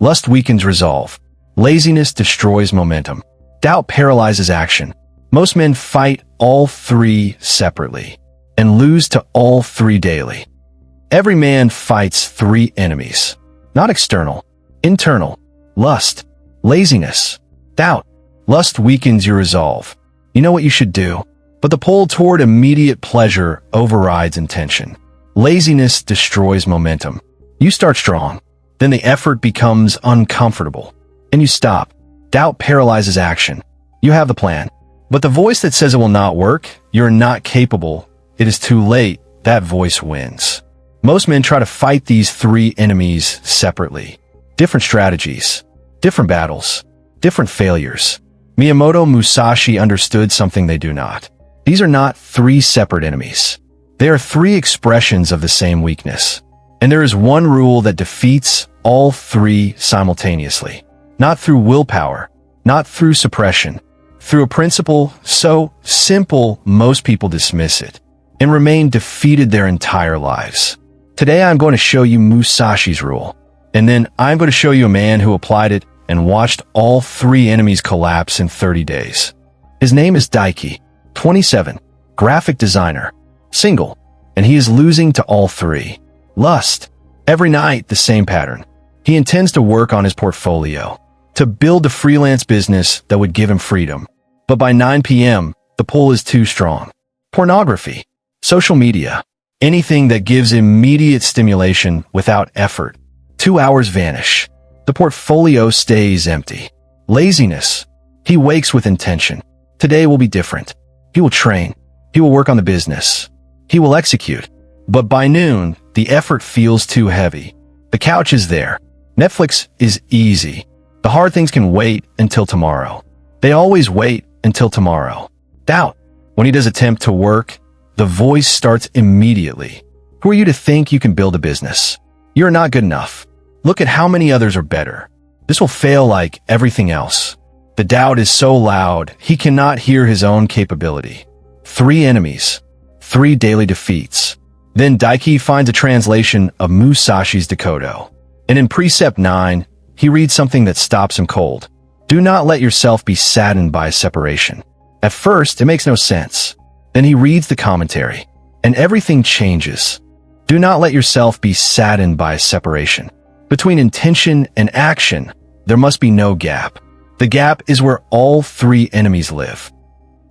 Lust weakens resolve. Laziness destroys momentum. Doubt paralyzes action. Most men fight all three separately and lose to all three daily. Every man fights three enemies, not external, internal: lust, laziness, doubt. Lust weakens your resolve. You know what you should do, but the pull toward immediate pleasure overrides intention. Laziness destroys momentum. You start strong, then the effort becomes uncomfortable, and you stop. Doubt paralyzes action. You have the plan, but the voice that says it will not work, you're not capable, it is too late, that voice wins. Most men try to fight these three enemies separately. Different strategies, different battles, different failures. Miyamoto Musashi understood something they do not. These are not three separate enemies. They are three expressions of the same weakness. And there is one rule that defeats all three simultaneously. Not through willpower, not through suppression, through a principle so simple most people dismiss it and remain defeated their entire lives. Today I'm going to show you Musashi's rule, and then I'm going to show you a man who applied it and watched all three enemies collapse in 30 days. His name is Daiki, 27, graphic designer, single, and he is losing to all three. Lust. Every night, the same pattern. He intends to work on his portfolio, to build a freelance business that would give him freedom. But by 9 p.m., the pull is too strong. Pornography, social media, anything that gives immediate stimulation without effort. 2 hours vanish. The portfolio stays empty. Laziness. He wakes with intention. Today will be different. He will train. He will work on the business. He will execute. But by noon, the effort feels too heavy. The couch is there. Netflix is easy. The hard things can wait until tomorrow. They always wait until tomorrow. Doubt. When he does attempt to work, the voice starts immediately. Who are you to think you can build a business? You're not good enough. Look at how many others are better. This will fail like everything else. The doubt is so loud, he cannot hear his own capability. Three enemies. Three daily defeats. Then Daiki finds a translation of Musashi's Dakodo. And in Precept 9, he reads something that stops him cold. Do not let yourself be saddened by separation. At first, it makes no sense. Then he reads the commentary, and everything changes. Do not let yourself be saddened by separation. Between intention and action, there must be no gap. The gap is where all three enemies live.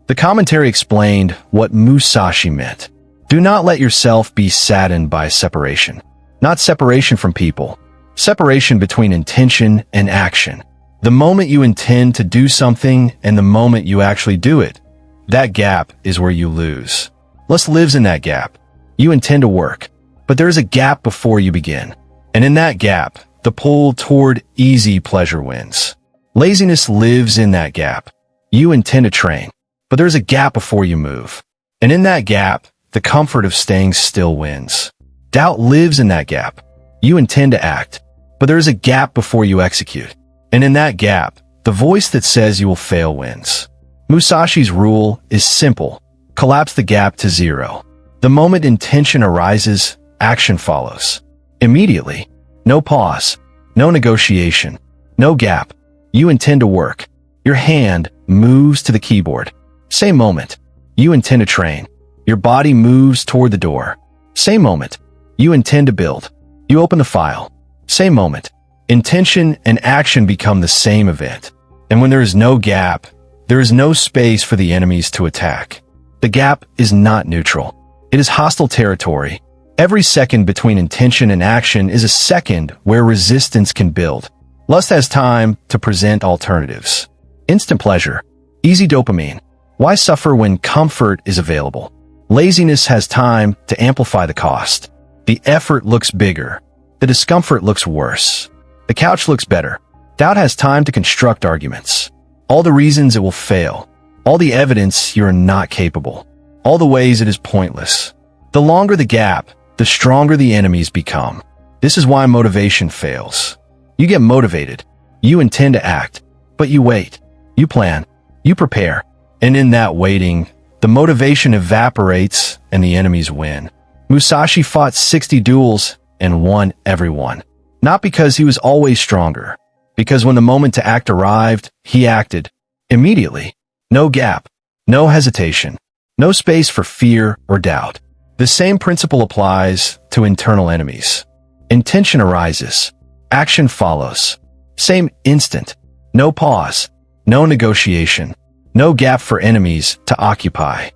The commentary explained what Musashi meant. Do not let yourself be saddened by separation. Not separation from people. Separation between intention and action. The moment you intend to do something and the moment you actually do it, that gap is where you lose. Lust lives in that gap. You intend to work, but there is a gap before you begin. And in that gap, the pull toward easy pleasure wins. Laziness lives in that gap. You intend to train, but there's a gap before you move. And in that gap, the comfort of staying still wins. Doubt lives in that gap. You intend to act, but there is a gap before you execute. And in that gap, the voice that says you will fail wins. Musashi's rule is simple. Collapse the gap to zero. The moment intention arises, action follows. Immediately. No pause. No negotiation. No gap. You intend to work. Your hand moves to the keyboard. Same moment. You intend to train. Your body moves toward the door. Same moment. You intend to build. You open the file. Same moment. Intention and action become the same event. And when there is no gap, there is no space for the enemies to attack. The gap is not neutral. It is hostile territory. Every second between intention and action is a second where resistance can build. Lust has time to present alternatives. Instant pleasure. Easy dopamine. Why suffer when comfort is available? Laziness has time to amplify the cost. The effort looks bigger. The discomfort looks worse. The couch looks better. Doubt has time to construct arguments. All the reasons it will fail. All the evidence you are not capable. All the ways it is pointless. The longer the gap, the stronger the enemies become. This is why motivation fails. You get motivated. You intend to act, but you wait. You plan. You prepare. And in that waiting, the motivation evaporates and the enemies win. Musashi fought 60 duels and won every one. Not because he was always stronger, because when the moment to act arrived, he acted immediately. No gap, no hesitation, no space for fear or doubt. The same principle applies to internal enemies. Intention arises, action follows. Same instant, no pause, no negotiation, no gap for enemies to occupy.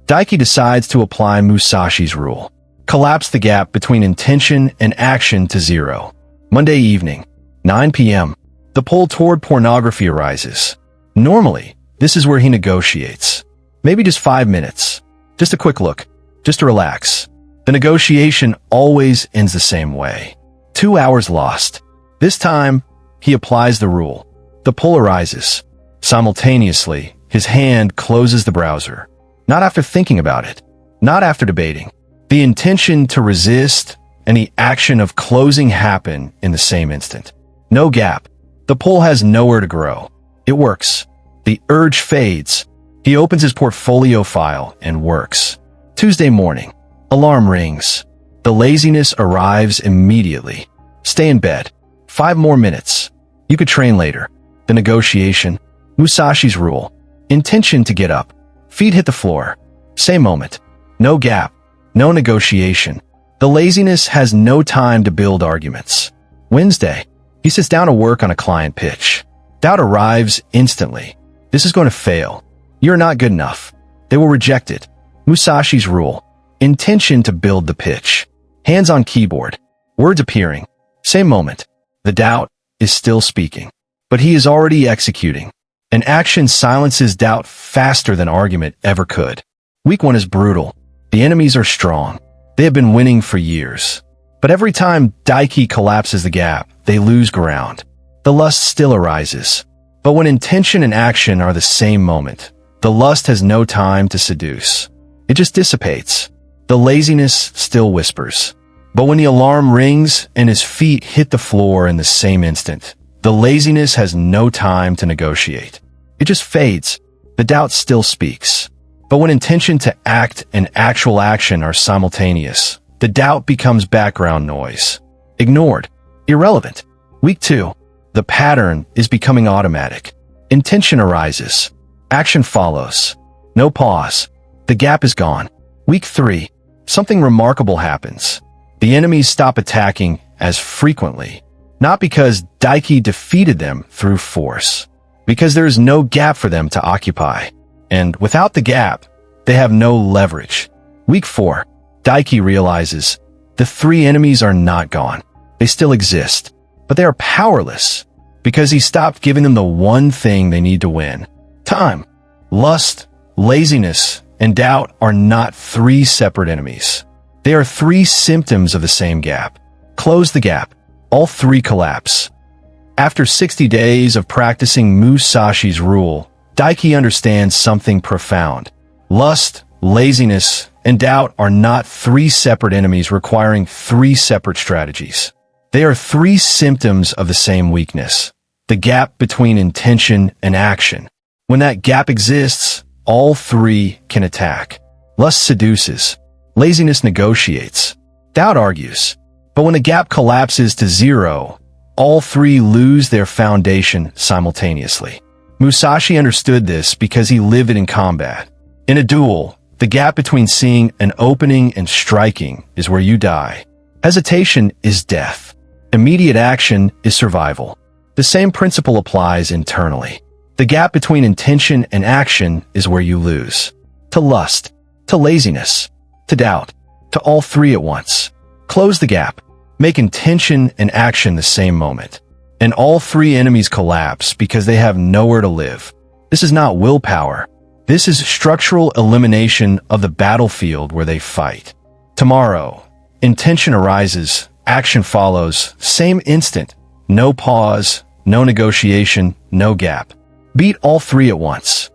Daiki decides to apply Musashi's rule. Collapse the gap between intention and action to zero. Monday evening, 9 p.m. The pull toward pornography arises. Normally, this is where he negotiates. Maybe just 5 minutes. Just a quick look. Just to relax. The negotiation always ends the same way. 2 hours lost. This time, he applies the rule. The pull arises. Simultaneously, his hand closes the browser. Not after thinking about it. Not after debating. The intention to resist and the action of closing happen in the same instant. No gap. The pull has nowhere to grow. It works. The urge fades. He opens his portfolio file and works. Tuesday morning. Alarm rings. The laziness arrives immediately. Stay in bed. 5 more minutes. You could train later. The negotiation. Musashi's rule. Intention to get up. Feet hit the floor. Same moment. No gap. No negotiation. The laziness has no time to build arguments. Wednesday. He sits down to work on a client pitch. Doubt arrives instantly. This is going to fail. You're not good enough. They will reject it. Musashi's rule. Intention to build the pitch. Hands on keyboard. Words appearing. Same moment. The doubt is still speaking. But he is already executing. An action silences doubt faster than argument ever could. Week 1 is brutal. The enemies are strong. They have been winning for years. But every time Daiki collapses the gap, they lose ground. The lust still arises. But when intention and action are the same moment, the lust has no time to seduce. It just dissipates. The laziness still whispers. But when the alarm rings and his feet hit the floor in the same instant, the laziness has no time to negotiate. It just fades. The doubt still speaks. But when intention to act and actual action are simultaneous, the doubt becomes background noise. Ignored. Irrelevant. Week 2. The pattern is becoming automatic. Intention arises. Action follows. No pause. The gap is gone. Week 3. Something remarkable happens. The enemies stop attacking as frequently. Not because Daiki defeated them through force. Because there is no gap for them to occupy. And without the gap, they have no leverage. Week 4. Daiki realizes the 3 enemies are not gone. They still exist. But they are powerless because he stopped giving them the one thing they need to win. Time. Lust, laziness, and doubt are not 3 separate enemies. They are 3 symptoms of the same gap. Close the gap. All 3 collapse. After 60 days of practicing Musashi's rule, Daiki understands something profound. Lust, laziness, and doubt are not 3 separate enemies requiring 3 separate strategies. They are 3 symptoms of the same weakness. The gap between intention and action. When that gap exists, all 3 can attack. Lust seduces. Laziness negotiates. Doubt argues. But when the gap collapses to 0, all 3 lose their foundation simultaneously. Musashi understood this because he lived it in combat. In a duel, the gap between seeing an opening and striking is where you die. Hesitation is death. Immediate action is survival. The same principle applies internally. The gap between intention and action is where you lose. To lust, to laziness, to doubt, to all 3 at once. Close the gap. Make intention and action the same moment. And all 3 enemies collapse because they have nowhere to live. This is not willpower. This is structural elimination of the battlefield where they fight. Tomorrow, intention arises, action follows, same instant. No pause, no negotiation, no gap. Beat all 3 at once.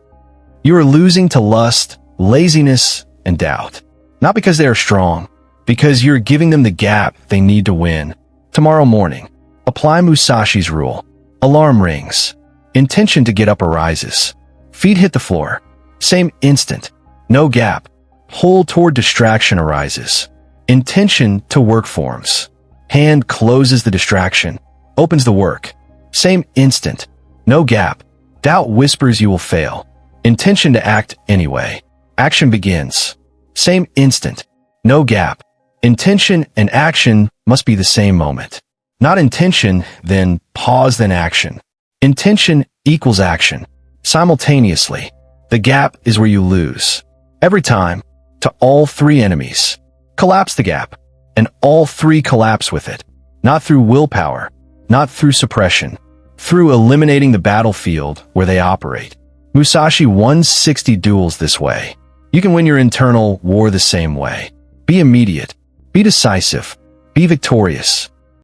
You are losing to lust, laziness, and doubt. Not because they are strong, because you're giving them the gap they need to win. Tomorrow morning, apply Musashi's rule. Alarm rings. Intention to get up arises. Feet hit the floor. Same instant. No gap. Pull toward distraction arises. Intention to work forms. Hand closes the distraction, opens the work. Same instant. No gap. Doubt whispers you will fail. Intention to act anyway. Action begins. Same instant. No gap. Intention and action must be the same moment. Not intention, then pause, then action. Intention equals action. Simultaneously. The gap is where you lose. Every time, to all three enemies. Collapse the gap, and all three collapse with it. Not through willpower, not through suppression, through eliminating the battlefield where they operate. Musashi won 60 duels this way. You can win your internal war the same way. Be immediate. Be decisive. Be victorious.